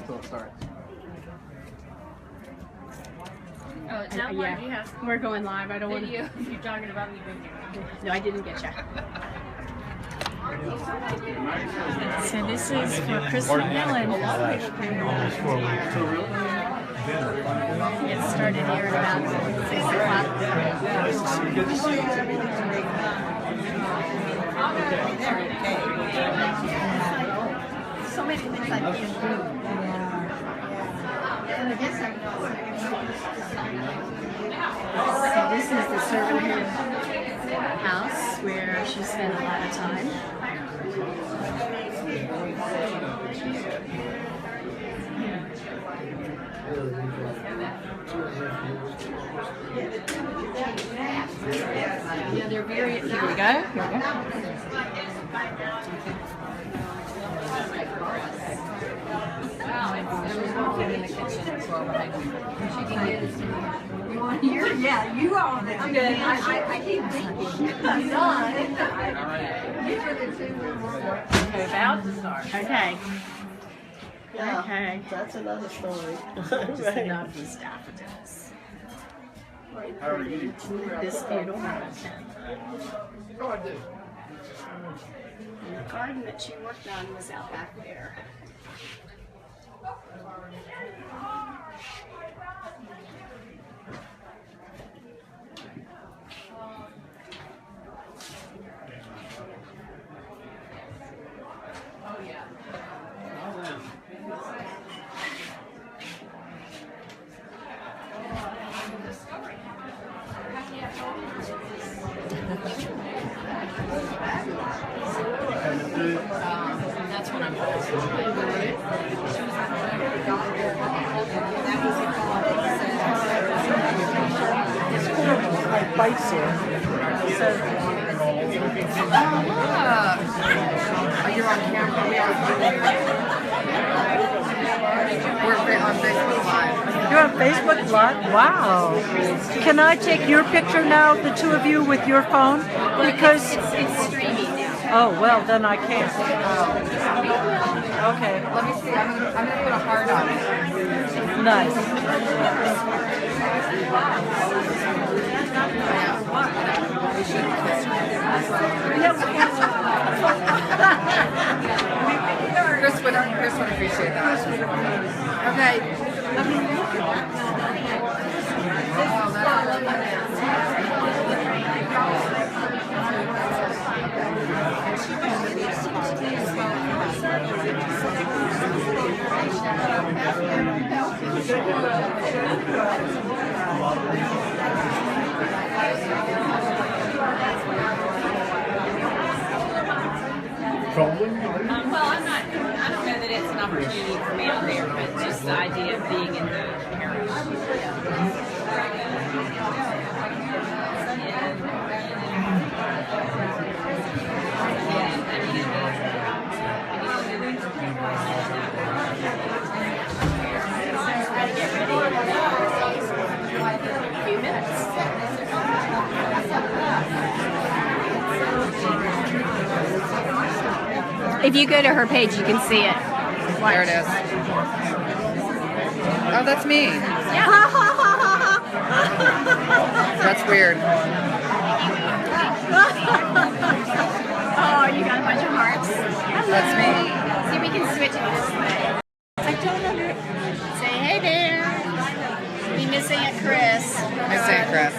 till it starts. Oh, now Yeah, you have we're going live. I don't want to. video. You're talking about me. No, I didn't get you. So this is for Chris McMillan. It started here at about 6 o'clock. So many things I can do. So this is the servant house where she spent a lot of time. Yeah, they're very. Here we go. Here we go. In the kitchen as well, but she can get it. You want to hear? Yeah, you are on it. I'm good. I keep thinking. I'm done. Okay, about to start. Okay. Yeah, Okay. that's another story. Just love these daffodils. This beautiful mountain. And the garden that she worked on was out back there. That's what I'm Like bites here. So, Oh, you're on camera. We're on Facebook Live. you're on Facebook Live? Wow. Can I take your picture now, the two of you, with your phone? Because it's streaming now. oh well, then I can't. Okay. Let me see. I'm gonna put a heart on it. Nice. Chris would appreciate that. Okay. Well, I don't know that it's an opportunity for me out there, but just the idea of being in the parish. If you go to her page, you can see it. There it is. Oh, that's me. That's weird. Oh, you got a bunch of hearts. That's me. See, we can switch it this way. I don't say, hey there. We missing it, Chris. Missing it, Chris.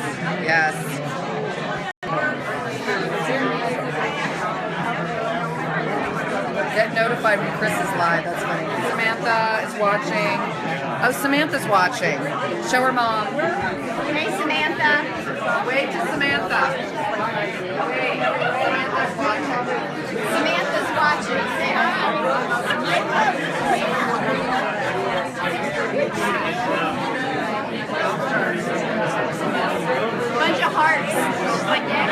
Yes. Get notified when Chris is live. That's funny. Samantha is watching. Oh, Samantha's watching. Show her mom. Hey, Samantha. Wave to Samantha. Wait. Samantha's watching. Samantha's watching. Say hi. Bunch of hearts. Just like that.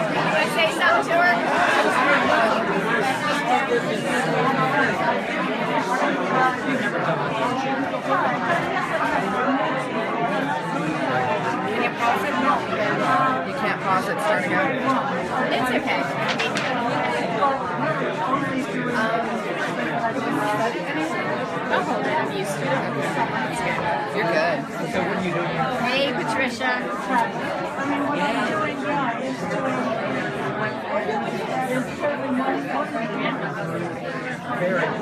You want to say something to her? Can you pause it? You can't pause it. Start again. It's okay. used to. That's good. You're good. Hey, Patricia.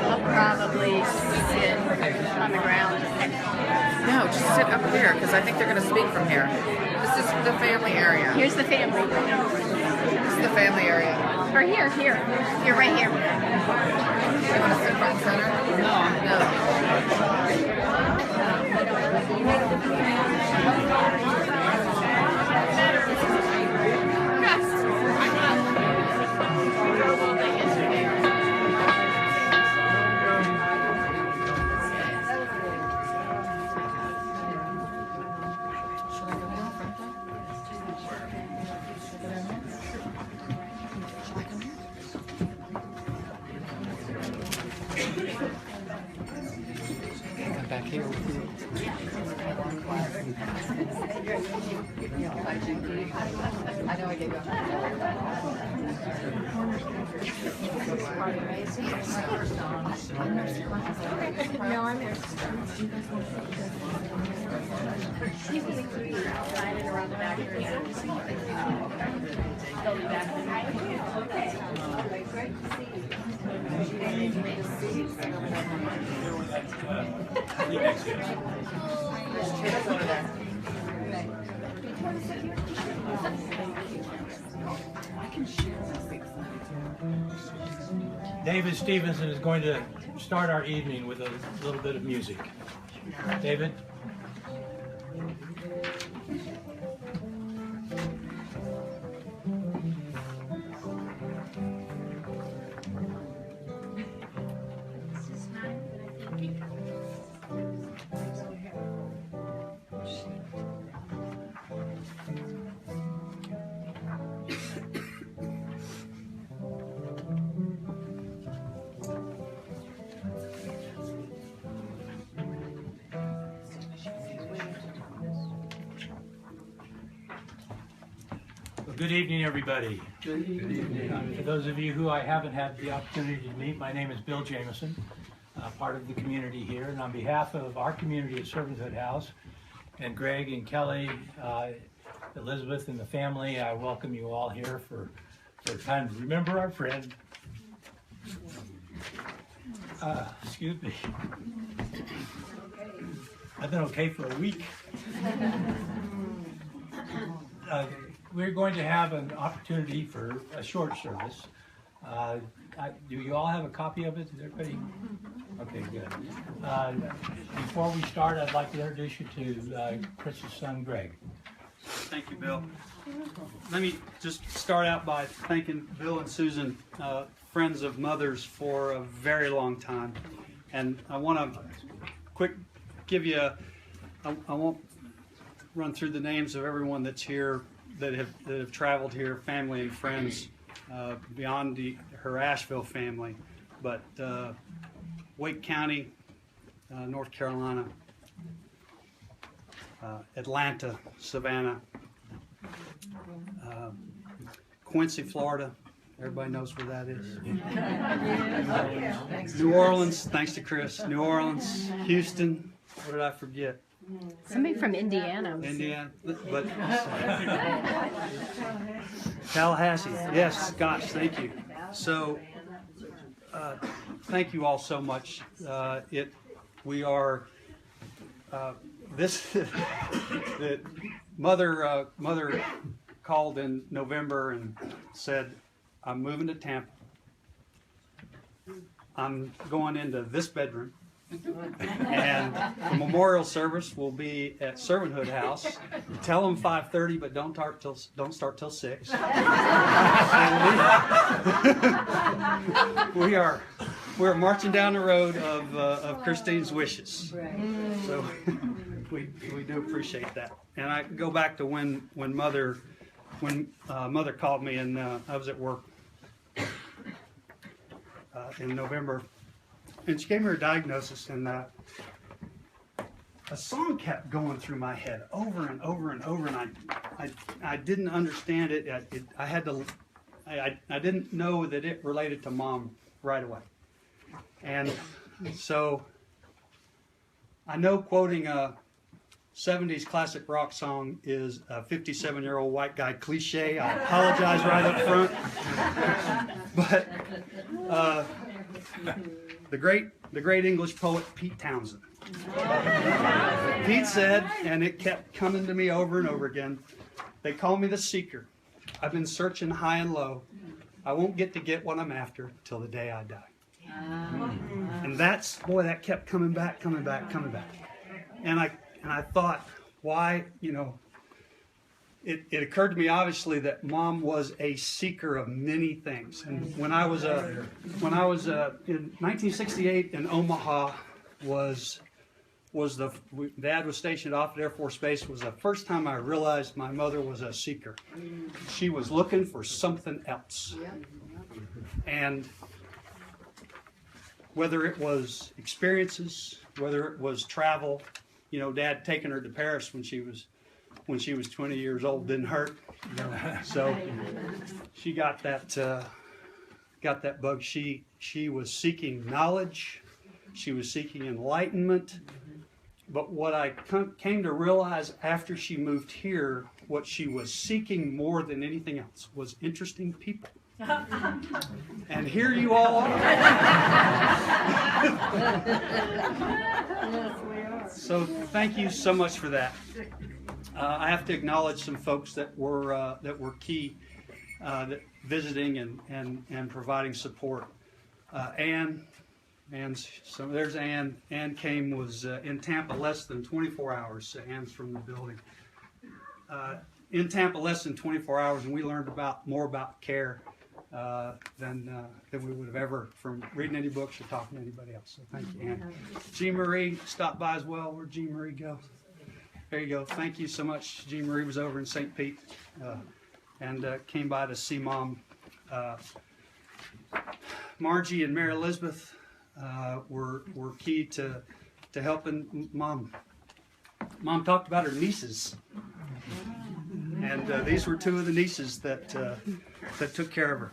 I'll probably sit on the ground. No, just sit up here because I think they're going to speak from here. This is the family area. Here's the family. This is the family area. Or here. You're right here. You want to sit front and center? Back here with you. I know I gave you No, I'm there. Around the back area. They'll be back. David Stevenson is going to start our evening with a little bit of music. David? Good evening, everybody. Good evening. For those of you who I haven't had the opportunity to meet, my name is Bill Jameson, part of the community here. And on behalf of our community at Servanthood House, and Greg and Kelly, Elizabeth and the family, I welcome you all here for a time to remember our friend. Excuse me. I've been okay for a week. We're going to have an opportunity for a short service. Do you all have a copy of it? Is everybody? Okay, good. Before we start, I'd like to introduce you to Chris's son, Greg. Thank you, Bill. Let me just start out by thanking Bill and Susan, friends of Mother's, for a very long time. And I want to give you I won't run through the names of everyone that's here, that have traveled here, family and friends, beyond her Asheville family, but Wake County, North Carolina, Atlanta, Savannah, Quincy, Florida. Everybody knows where that is. New Orleans, thanks to Chris. New Orleans, Houston. What did I forget? Somebody from Indiana. Indiana, but Tallahassee. Yes, gosh, thank you. So, thank you all so much. We are this. The mother called in November and said, "I'm moving to Tampa. I'm going into this bedroom." And the memorial service will be at Servanthood House. Tell them 5:30, but don't start till 6. We're marching down the road of Christine's wishes. So we do appreciate that. And I go back to when Mother called me, and I was at work in November. And she gave me her diagnosis, and a song kept going through my head over and over and over, and I didn't understand it. I didn't know that it related to Mom right away. And so I know quoting a 70s classic rock song is a 57-year-old white guy cliche. I apologize right up front. But the great English poet Pete Townsend. Pete said, and it kept coming to me over and over again, they call me the seeker. I've been searching high and low. I won't get what I'm after till the day I die. And that kept coming back. And I thought, why, it occurred to me obviously that Mom was a seeker of many things. And when I was in 1968 in Omaha, Dad was stationed off at Air Force Base. Was the first time I realized my mother was a seeker. She was looking for something else. And whether it was experiences, whether it was travel, Dad taking her to Paris when she was 20 years old didn't hurt. So she got that bug. She was seeking knowledge. She was seeking enlightenment. But what I came to realize after she moved here, what she was seeking more than anything else was interesting people. And here you all are. So thank you so much for that. I have to acknowledge some folks that were key, that visiting and providing support. And so there's Ann. Ann was in Tampa less than 24 hours. So Ann's from the building. In Tampa less than 24 hours, and we learned more about care than we would have ever from reading any books or talking to anybody else. So thank you, Ann. Jean Marie stopped by as well. Where'd Jean Marie go? There you go. Thank you so much. Jean Marie was over in St. Pete and came by to see Mom. Margie and Mary Elizabeth were key to helping Mom. Mom talked about her nieces, and these were two of the nieces that took care of her.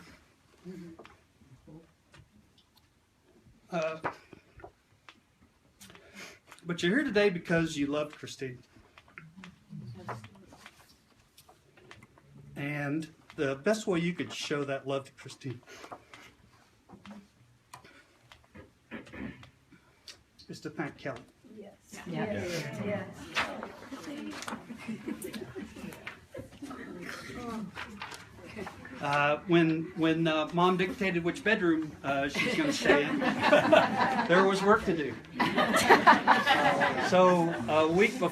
But you're here today because you loved Christine. And the best way you could show that love to Christine is to thank Kelly. When Mom dictated which bedroom she's going to stay in, there was work to do. So a week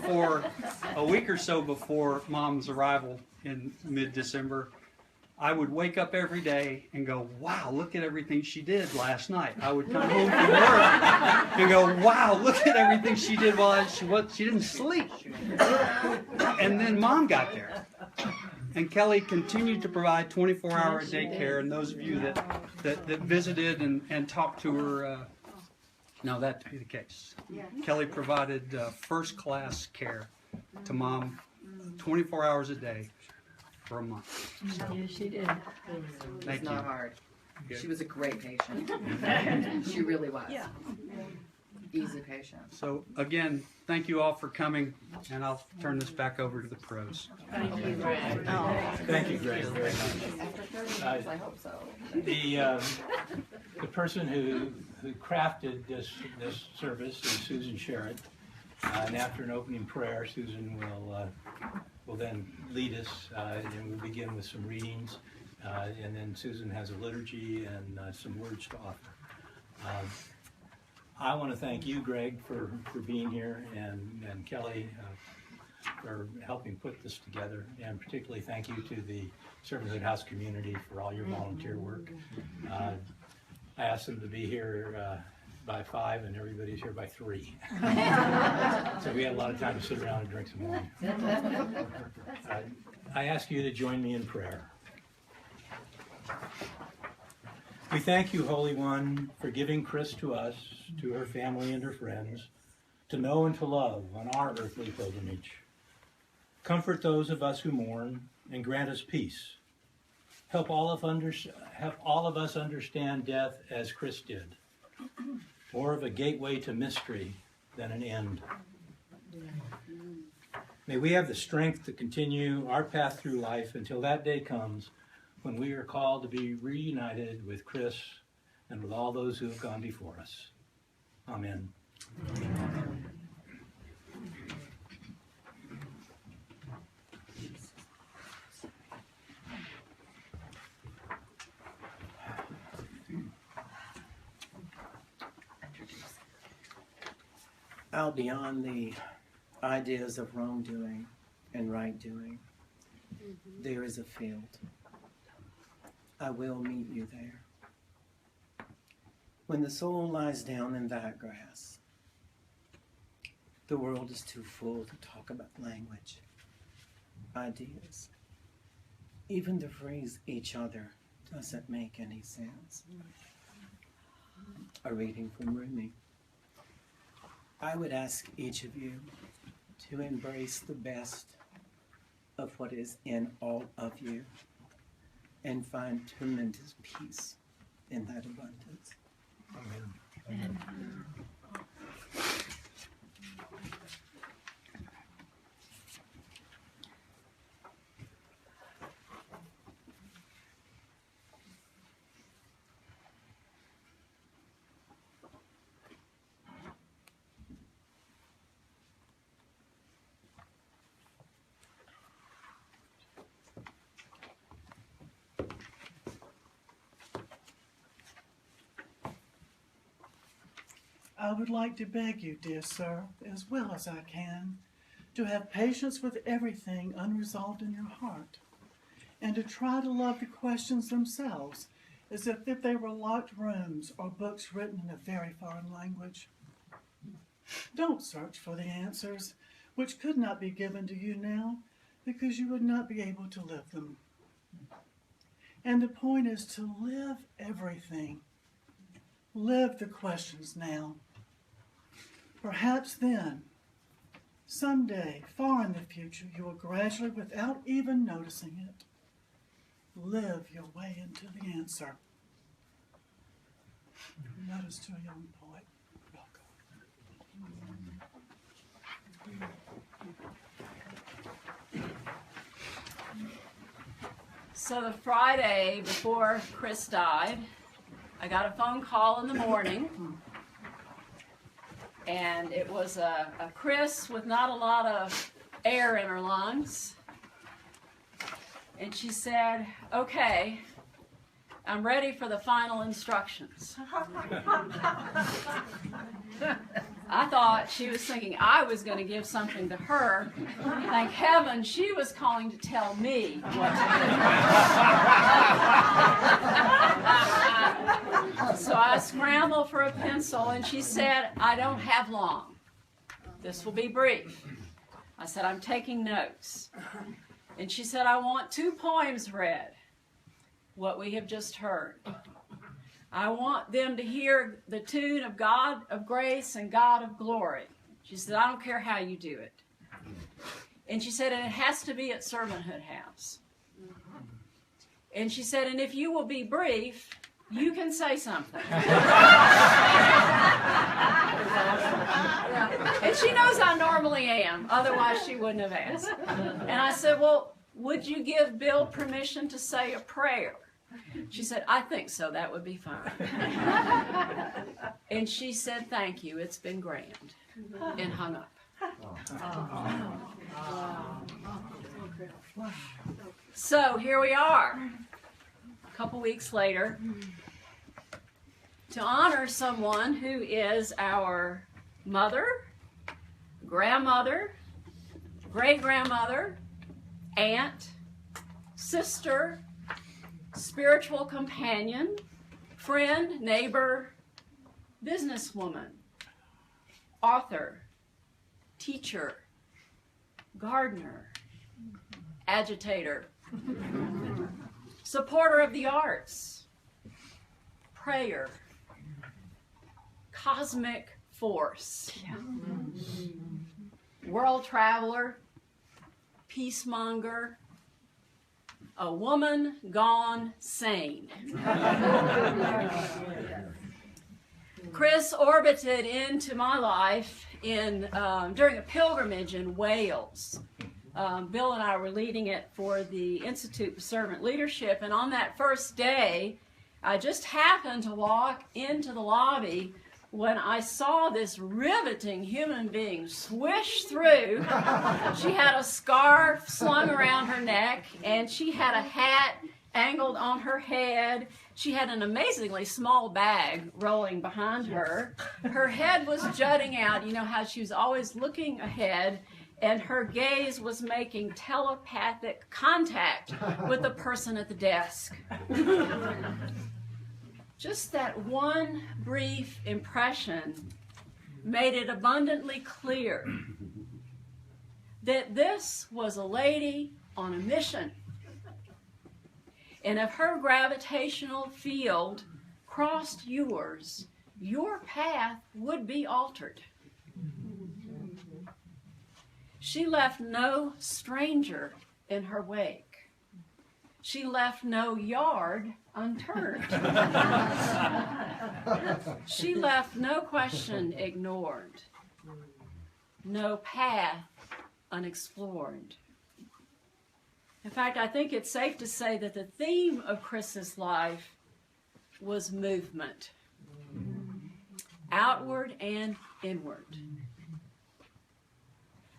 or so before Mom's arrival in mid-December, I would wake up every day and go, wow, look at everything she did last night. I would come home from work and go, wow, look at everything she did while she didn't sleep. And then Mom got there. And Kelly continued to provide 24-hour daycare, and those of you that visited and talked to her know that to be the case. Kelly provided first-class care to Mom 24 hours a day for a month. So, Yes, she did. thank It's not you. hard. She was a great patient. She really was. Yeah. Easy patient. So again, thank you all for coming, and I'll turn this back over to the pros. Thank you, Greg, very much. After 30 years, I hope so. The person who crafted this service is Susan Sherrod, and after an opening prayer, Susan will then lead us, and we'll begin with some readings, and then Susan has a liturgy and some words to offer. I want to thank you, Greg, for being here, and Kelly for helping put this together, and particularly thank you to the Servanthood House community for all your volunteer work. I asked them to be here by 5, and everybody's here by 3. So we had a lot of time to sit around and drink some wine. I ask you to join me in prayer. We thank you, Holy One, for giving Chris to us, to her family and her friends, to know and to love on our earthly pilgrimage. Comfort those of us who mourn and grant us peace. Help all of us understand death as Chris did, more of a gateway to mystery than an end. May we have the strength to continue our path through life until that day comes when we are called to be reunited with Chris and with all those who have gone before us. Amen. Out beyond the ideas of wrongdoing and right doing, there is a field. I will meet you there. When the soul lies down in that grass, the world is too full to talk about language, ideas. Even the phrase each other doesn't make any sense. A reading from Rumi. I would ask each of you to embrace the best of what is in all of you and find tremendous peace in that abundance. Amen. I would like to beg you, dear sir, as well as I can, to have patience with everything unresolved in your heart, and to try to love the questions themselves as if they were locked rooms or books written in a very foreign language. Don't search for the answers, which could not be given to you now, because you would not be able to live them. And the point is to live everything. Live the questions now. Perhaps then, someday, far in the future, you will gradually, without even noticing it, live your way into the answer. Notice to a young poet. So the Friday before Chris died, I got a phone call in the morning, and it was a Chris with not a lot of air in her lungs. And she said, "Okay, I'm ready for the final instructions." I thought she was thinking I was going to give something to her. Thank heaven she was calling to tell me what to do. So I scrambled for a pencil, and she said, "I don't have long. This will be brief." I said, "I'm taking notes." And she said, "I want 2 poems read, what we have just heard. I want them to hear the tune of God of grace and God of glory." She said, "I don't care how you do it." And she said, "And it has to be at Servanthood House." And she said, "And if you will be brief, you can say something." And she knows I normally am, otherwise she wouldn't have asked. And I said, "Well, would you give Bill permission to say a prayer?" She said, "I think so, that would be fine." And she said, "Thank you, it's been grand," and hung up. So here we are, a couple weeks later, to honor someone who is our mother, grandmother, great-grandmother, aunt, sister, spiritual companion, friend, neighbor, businesswoman, author, teacher, gardener, agitator, supporter of the arts, prayer, cosmic force, world traveler, peacemonger, a woman gone sane. Chris orbited into my life during a pilgrimage in Wales. Bill and I were leading it for the Institute for Servant Leadership, and on that first day, I just happened to walk into the lobby when I saw this riveting human being swish through. She had a scarf slung around her neck, and she had a hat angled on her head. She had an amazingly small bag rolling behind her. Her head was jutting out. You know how she was always looking ahead, and her gaze was making telepathic contact with the person at the desk. Just that one brief impression made it abundantly clear that this was a lady on a mission. And if her gravitational field crossed yours, your path would be altered. She left no stranger in her wake. She left no yard unturned. She left no question ignored, no path unexplored. In fact, I think it's safe to say that the theme of Chris's life was movement, outward and inward.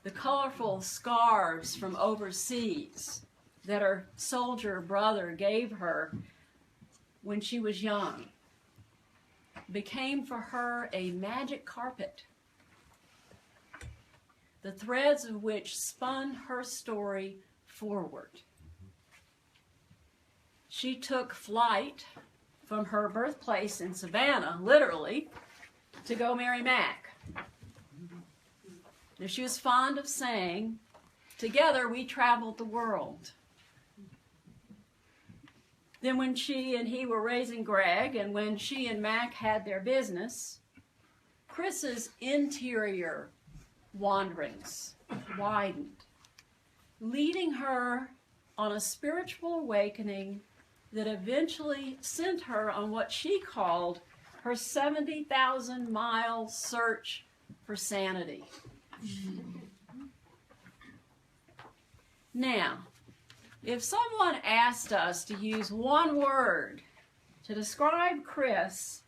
The colorful scarves from overseas that her soldier brother gave her when she was young became for her a magic carpet, the threads of which spun her story forward. She took flight from her birthplace in Savannah, literally, to go marry Mac. Now, she was fond of saying, "Together we traveled the world." Then when she and he were raising Greg, and when she and Mac had their business, Chris's interior wanderings widened, leading her on a spiritual awakening that eventually sent her on what she called her 70,000-mile search for sanity. Now, if someone asked us to use one word to describe Chris,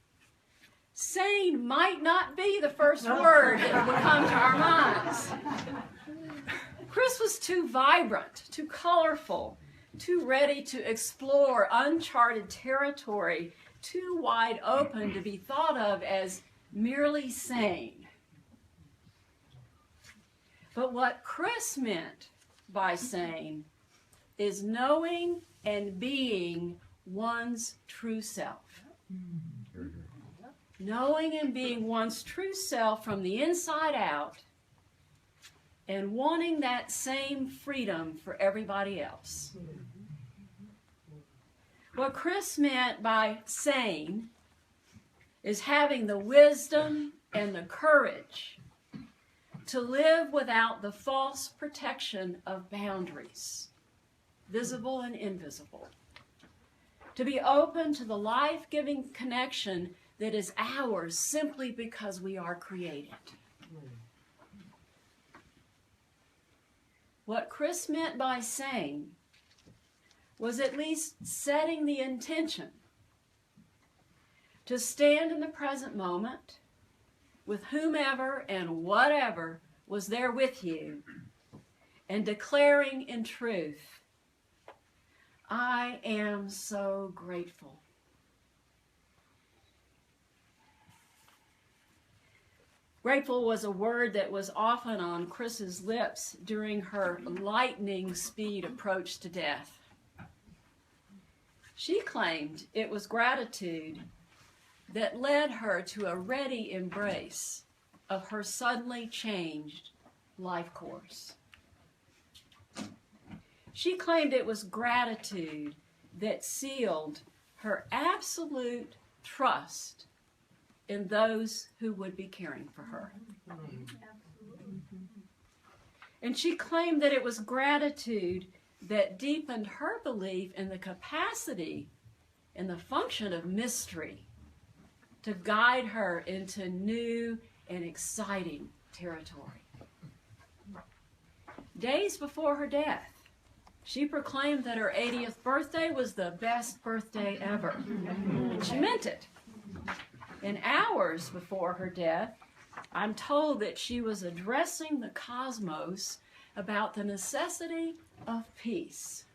sane might not be the first word that would come to our minds. Chris was too vibrant, too colorful, too ready to explore uncharted territory, too wide open to be thought of as merely sane. But what Chris meant by sane is knowing and being one's true self. Knowing and being one's true self from the inside out, and wanting that same freedom for everybody else. What Chris meant by sane is having the wisdom and the courage to live without the false protection of boundaries, visible and invisible. To be open to the life-giving connection that is ours simply because we are created. What Chris meant by sane was at least setting the intention to stand in the present moment with whomever and whatever was there with you, and declaring in truth, "I am so grateful." Grateful was a word that was often on Chris's lips during her lightning speed approach to death. She claimed it was gratitude that led her to a ready embrace of her suddenly changed life course. She claimed it was gratitude that sealed her absolute trust in those who would be caring for her. And she claimed that it was gratitude that deepened her belief in the capacity and the function of mystery to guide her into new and exciting territory. Days before her death, she proclaimed that her 80th birthday was the best birthday ever. And she meant it. And hours before her death, I'm told that she was addressing the cosmos about the necessity of peace.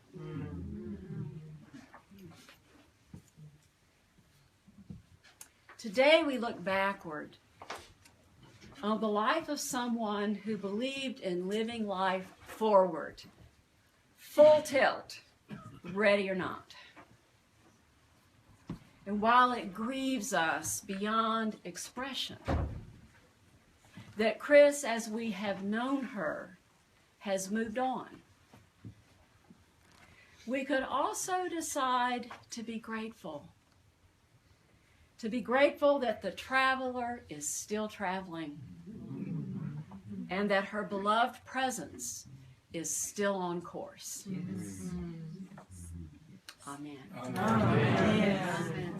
Today we look backward on the life of someone who believed in living life forward, full tilt, ready or not. And while it grieves us beyond expression that Chris, as we have known her, has moved on, we could also decide to be grateful. To be grateful that the traveler is still traveling and that her beloved presence is still on course. Yes. Amen. Amen. Amen.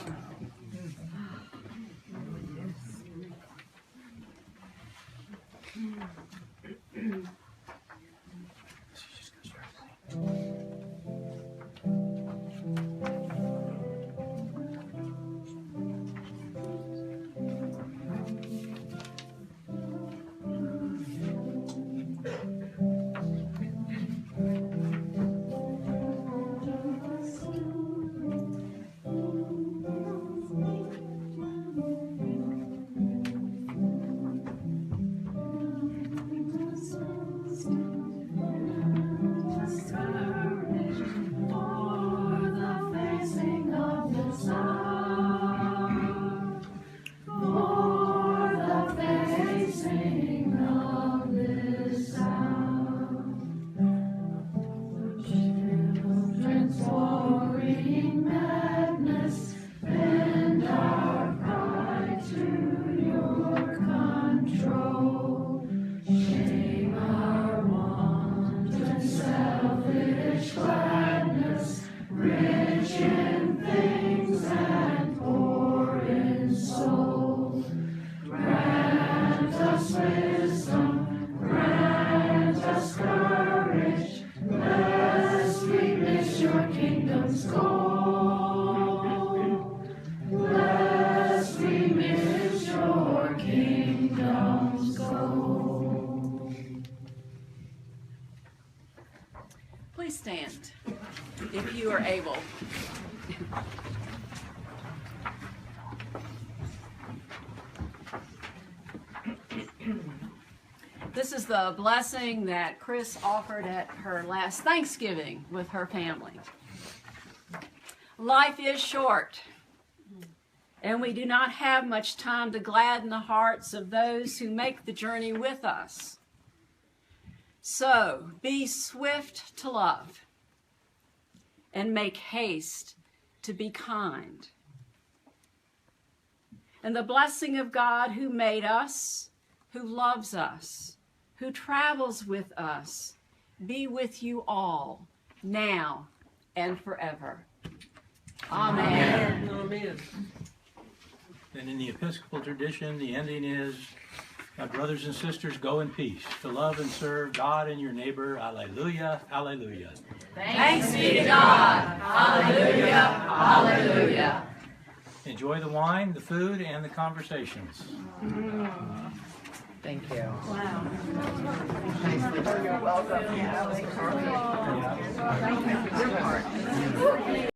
Please stand, if you are able. This is the blessing that Chris offered at her last Thanksgiving with her family. Life is short, and we do not have much time to gladden the hearts of those who make the journey with us. So, be swift to love and make haste to be kind. And the blessing of God who made us, who loves us, who travels with us, be with you all, now and forever. Amen. Amen. And in the Episcopal tradition, the ending is, my brothers and sisters, go in peace to love and serve God and your neighbor. Alleluia, alleluia. Thanks be to God. Alleluia, alleluia. Enjoy the wine, the food, and the conversations. Thank you. Wow. You're welcome.